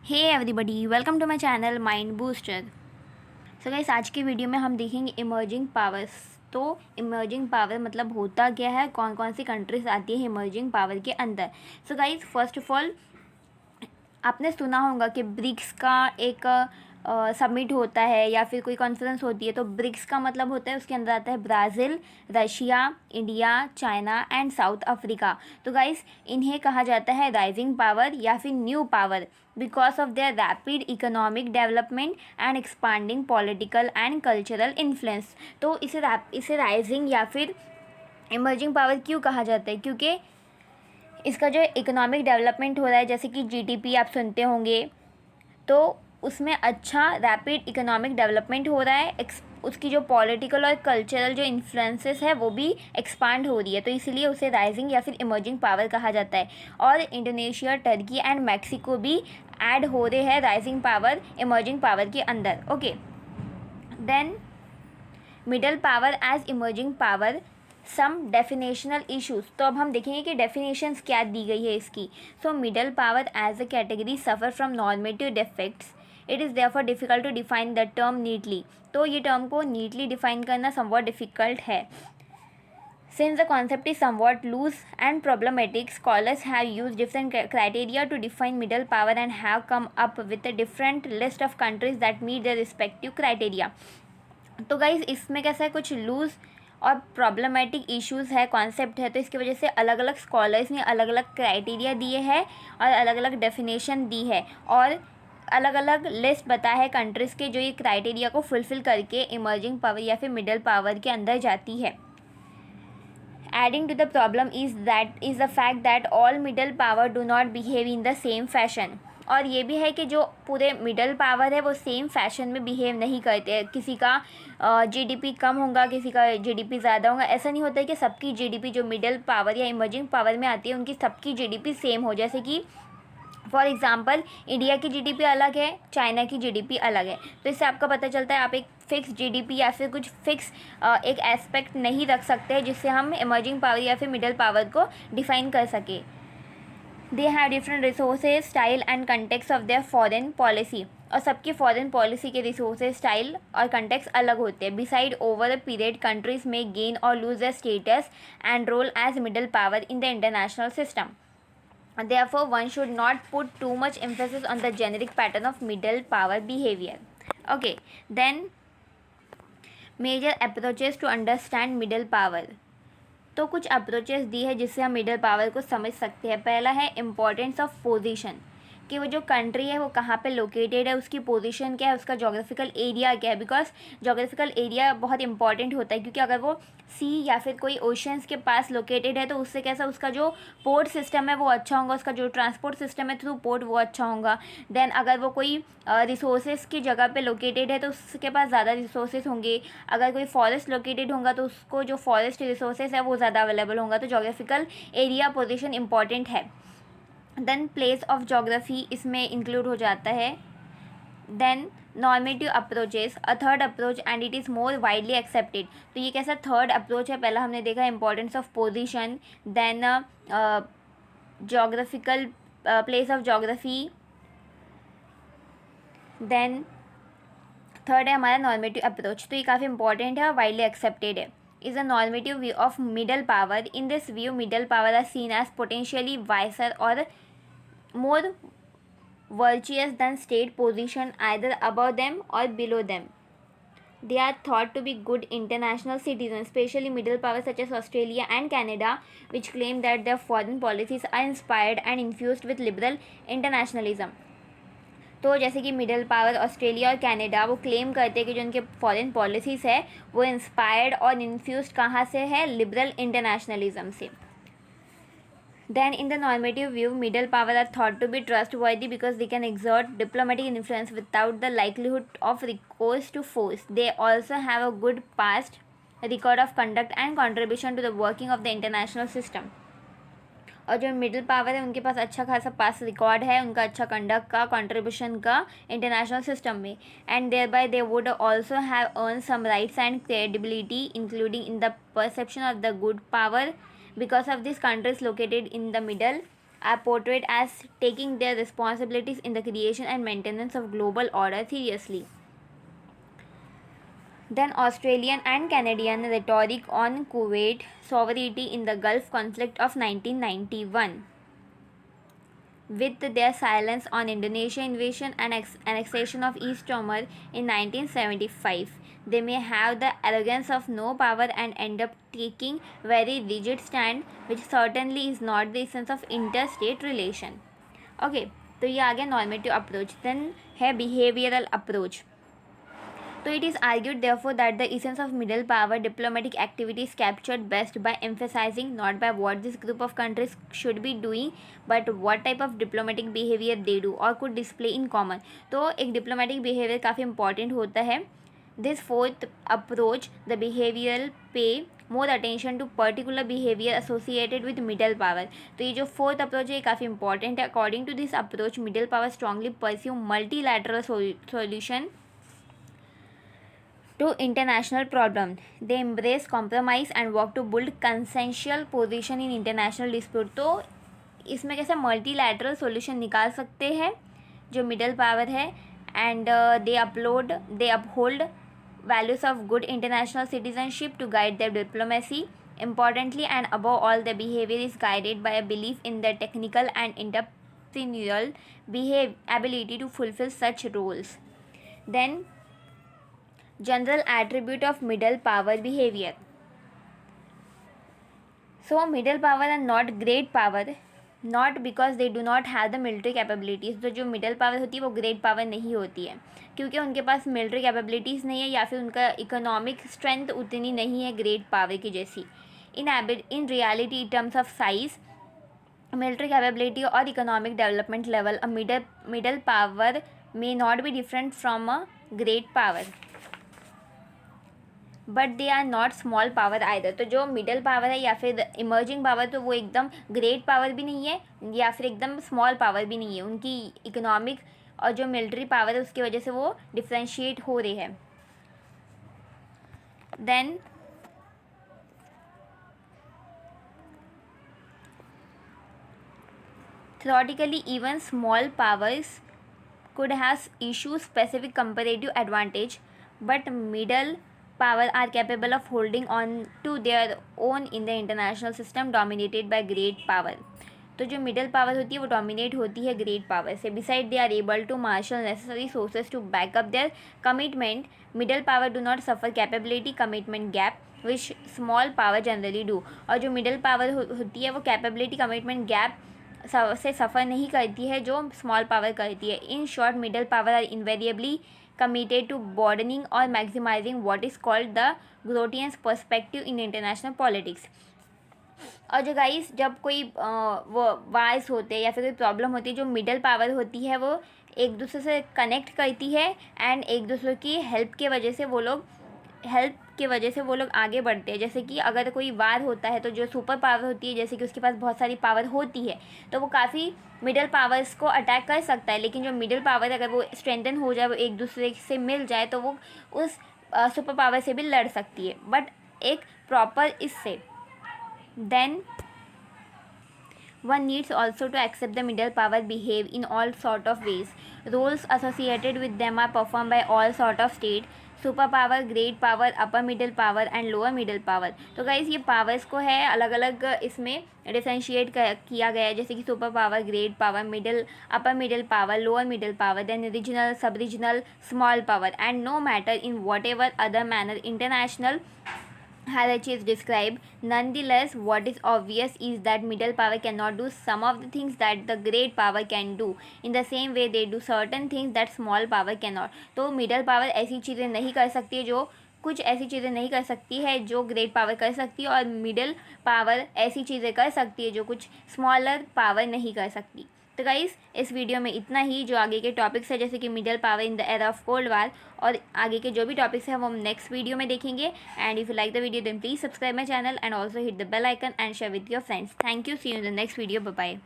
Hey everybody, welcome to my channel mind booster. So guys, आज की video में हम देखेंगे इमर्जिंग पावर्स। तो इमर्जिंग पावर मतलब होता क्या है, कौन कौन सी कंट्रीज आती है इमर्जिंग पावर के अंदर। So guys, first of all आपने सुना होगा कि ब्रिक्स का एक समिट होता है या फिर कोई कॉन्फ्रेंस होती है। तो ब्रिक्स का मतलब होता है, उसके अंदर आता है Brazil, Russia, India, China and south Africa. तो गाइस, इन्हें कहा जाता है राइजिंग पावर या फिर new power because of their rapid economic development and expanding political and cultural influence. तो इसे राइजिंग या फिर इमर्जिंग पावर क्यों कहा जाता है? क्योंकि इसका जो इकोनॉमिक डेवलपमेंट हो रहा है, जैसे कि जीडीपी आप सुनते होंगे, तो उसमें अच्छा रैपिड इकोनॉमिक डेवलपमेंट हो रहा है। उसकी जो पॉलिटिकल और कल्चरल जो इन्फ्लुएंसेस है वो भी एक्सपांड हो रही है, तो इसीलिए उसे राइजिंग या फिर इमर्जिंग पावर कहा जाता है। और इंडोनेशिया, टर्की एंड मैक्सिको भी ऐड हो रहे हैं राइजिंग पावर इमर्जिंग पावर के अंदर। Okay, then middle power as emerging power, some definitional issues. तो अब हम देखेंगे कि डेफिनेशंस क्या दी गई है इसकी। So middle power as a category suffer from normative defects, it is therefore difficult to define the term neatly. तो ये टर्म को नीटली डिफाइन करना समवॉट डिफ़िकल्ट है। Since the concept is somewhat loose and problematic, scholars have used different criteria to define middle power and have come up with a different list of countries that meet their respective criteria. तो guys, इसमें कैसा है, कुछ loose और problematic issues है, concept है, तो इसकी वजह से अलग अलग स्कॉलर्स ने अलग अलग क्राइटेरिया दिए हैं और अलग अलग डेफिनेशन दी है और अलग अलग लिस्ट बताया है कंट्रीज़ के जो ये क्राइटेरिया को फुलफ़िल करके इमर्जिंग पावर या फिर मिडल पावर के अंदर जाती है। Adding to the problem is the fact that all middle power do not behave in the same fashion. और ये भी है कि जो पूरे मिडल पावर है वो सेम फैशन में बिहेव नहीं करते। किसी का जीडीपी कम होगा, किसी का जीडीपी ज़्यादा होगा। ऐसा नहीं होता है कि सबकी जीडीपी जो मिडल पावर या इमर्जिंग पावर में आती है उनकी सबकी जीडीपी सेम हो। जैसे कि फॉर एग्ज़ाम्पल, इंडिया की जीडीपी अलग है, चाइना की जीडीपी अलग है। तो इससे आपका पता चलता है आप एक फ़िक्स जीडीपी या फिर कुछ फ़िक्स एक एस्पेक्ट नहीं रख सकते जिससे हम इमर्जिंग पावर या फिर मिडल पावर को डिफ़ाइन कर सके। They have different resources, style and context of their foreign policy. और सबकी फॉरेन पॉलिसी के रिसोर्सेज, स्टाइल और कंटेक्स अलग होते हैं। Beside over a period countries में गेन और lose their status and role as middle power in the international system. Therefore, one should not put too much emphasis on the generic pattern of middle power behavior. Okay, then major approaches to understand middle power. तो कुछ approaches दी है जिससे हम middle power को समझ सकते हैं। पहला है इम्पोर्टेंस ऑफ पोजीशन, कि वो जो कंट्री है वो कहाँ पे लोकेटेड है, उसकी पोजीशन क्या है, उसका जोग्राफिकल एरिया क्या है। बिकॉज जोग्राफिकल एरिया बहुत इंपॉर्टेंट होता है, क्योंकि अगर वो सी या फिर कोई ओशंस के पास लोकेटेड है तो उससे कैसा, उसका जो पोर्ट सिस्टम है वो अच्छा होगा, उसका जो ट्रांसपोर्ट सिस्टम है थ्रू पोर्ट वो अच्छा होगा। देन अगर वो कोई रिसोर्सेज की जगह पे लोकेटेड है तो उसके पास ज़्यादा रिसोर्सेज होंगे। अगर कोई फॉरेस्ट लोकेटेड होगा तो उसको जो फॉरेस्ट रिसोर्सेज है वो ज़्यादा अवेलेबल होगा। तो जोग्राफिकल एरिया पोजीशन इंपॉर्टेंट है। देन प्लेस ऑफ जोग्राफी इसमें इंक्लूड हो जाता है। Then normative approaches, a third approach and it is more widely accepted. तो ये कैसा थर्ड अप्रोच है? पहला हमने देखा importance of position, then geographical place of geography, then third है हमारा नॉर्मेटिव अप्रोच। तो ये काफ़ी इंपॉर्टेंट है और वाइडली एक्सेप्टेड है। Is a normative view of middle power. In this view middle power are seen as potentially wiser और more virtuous than state position either above them or below them. They are thought to be good international citizens, especially middle powers such as Australia and Canada, which claim that their foreign policies are inspired and infused with liberal internationalism. तो जैसे कि middle power Australia और Canada वो claim करते हैं कि जो उनके फॉरेन पॉलिसीज़ है वो इंस्पायर्ड और इन्फ्यूज़ कहाँ से है? लिबरल इंटरनेशनलिज्म से. Then in the normative view, middle power are thought to be trustworthy because they can exert diplomatic influence without the likelihood of recourse to force. They also have a good past record of conduct and contribution to the working of the international system. और जो middle power है उनके पास अच्छा खासा पास record है, उनका अच्छा conduct का, कंट्रीब्यूशन का इंटरनेशनल सिस्टम में। And thereby they would also have earn some rights and credibility including in the perception of the good power. Because of this, countries located in the middle are portrayed as taking their responsibilities in the creation and maintenance of global order seriously. Then Australian and Canadian rhetoric on Kuwait sovereignty in the Gulf conflict of 1991. With their silence on Indonesian invasion and annexation of East Timor in 1975, they may have the arrogance of no power and end up taking very rigid stand, which certainly is not the essence of interstate relation. Okay, तो ये आ गया normative approach. Then है behavioural approach. So it is argued therefore that the essence of middle power diplomatic activity is captured best by emphasizing not by what this group of countries should be doing but what type of diplomatic behavior they do or could display in common. तो एक diplomatic behavior काफ़ी important होता है. This fourth approach, the behavioral, pay more attention to particular behavior associated with middle power. तो ये जो fourth approach है काफ़ी important है. According to this approach, middle power strongly pursue multilateral solution to international problem. They embrace compromise and work to build consensual position in international dispute. तो इसमें कैसे multilateral solution निकाल सकते हैं जो middle power है, and they uphold values of good international citizenship to guide their diplomacy. Importantly and above all, the behavior is guided by a belief in their technical and entrepreneurial ability to fulfill such roles. Then general attribute of middle power behavior. So middle power are not great power, not because they do not have the military capabilities. तो जो middle power होती है वो great power नहीं होती है क्योंकि उनके पास military capabilities नहीं है या फिर उनका economic strength उतनी नहीं है great power की जैसी. In reality, in terms of size, military capability or economic development level, a middle power may not be different from a great power. But they are not small power either. तो जो middle power है या फिर emerging power, तो वो एकदम great power भी नहीं है या फिर एकदम स्मॉल पावर भी नहीं है. उनकी इकोनॉमिक और जो मिलिट्री पावर है उसकी वजह से वो डिफ्रेंशिएट हो रही है. Then theoretically even small powers could have issue specific comparative advantage, but middle power are capable of holding on to their own in the international system dominated by great power. तो जो middle power होती है वो dominate होती है great power से. Beside they are able to marshal necessary sources to back up their commitment. Middle power do not suffer capability commitment gap which small power generally do. और जो मिडल पावर होती है वो कैपेबिलिटी कमिटमेंट गैप से सफ़र नहीं करती है जो स्मॉल पावर करती है. In short, middle power are invariably committed to broadening or maximizing what is called the Grotian perspective in international politics. और जो गाइस जब कोई वो वार्स होते हैं या फिर कोई प्रॉब्लम होती है, जो मिडल पावर होती है वो एक दूसरे से कनेक्ट करती है एंड एक दूसरे की हेल्प की वजह से वो लोग आगे बढ़ते हैं. जैसे कि अगर कोई वार होता है तो जो सुपर पावर होती है, जैसे कि उसके पास बहुत सारी पावर होती है, तो वो काफ़ी मिडल पावर्स को अटैक कर सकता है. लेकिन जो मिडल पावर अगर वो स्ट्रेंथन हो जाए, वो एक दूसरे से मिल जाए, तो वो उस सुपर पावर से भी लड़ सकती है, बट एक प्रॉपर इससे. Then one needs also to accept the middle power behave in all sort of ways. Roles associated with them are performed by all sort of state. Super power, great power, upper middle power and lower middle power. तो guys ये powers को है अलग अलग इसमें differentiate किया गया है, जैसे कि super power, great power, middle, upper middle power, lower middle power, then regional, sub regional, small power. And no matter in whatever other manner international hierarchy is described. Nonetheless, what is obvious is that middle power cannot do some of the things that the great power can do. In the same way, they do certain things that small power cannot. तो middle power ऐसी चीज़ें नहीं कर सकती है, जो कुछ ऐसी चीज़ें नहीं कर सकती है जो ग्रेट पावर कर सकती है, और मिडिल पावर ऐसी चीज़ें कर सकती है जो कुछ स्मॉलर पावर नहीं कर सकती. तो गाइस इस वीडियो में इतना ही. जो आगे के टॉपिक्स है जैसे कि middle power in the era of cold war और आगे के जो भी टॉपिक्स हैं वो हम नेक्स्ट वीडियो में देखेंगे. And if you like the video then please subscribe my channel and also hit the bell icon and share with your friends. Thank you. See you in the next video. Bye bye.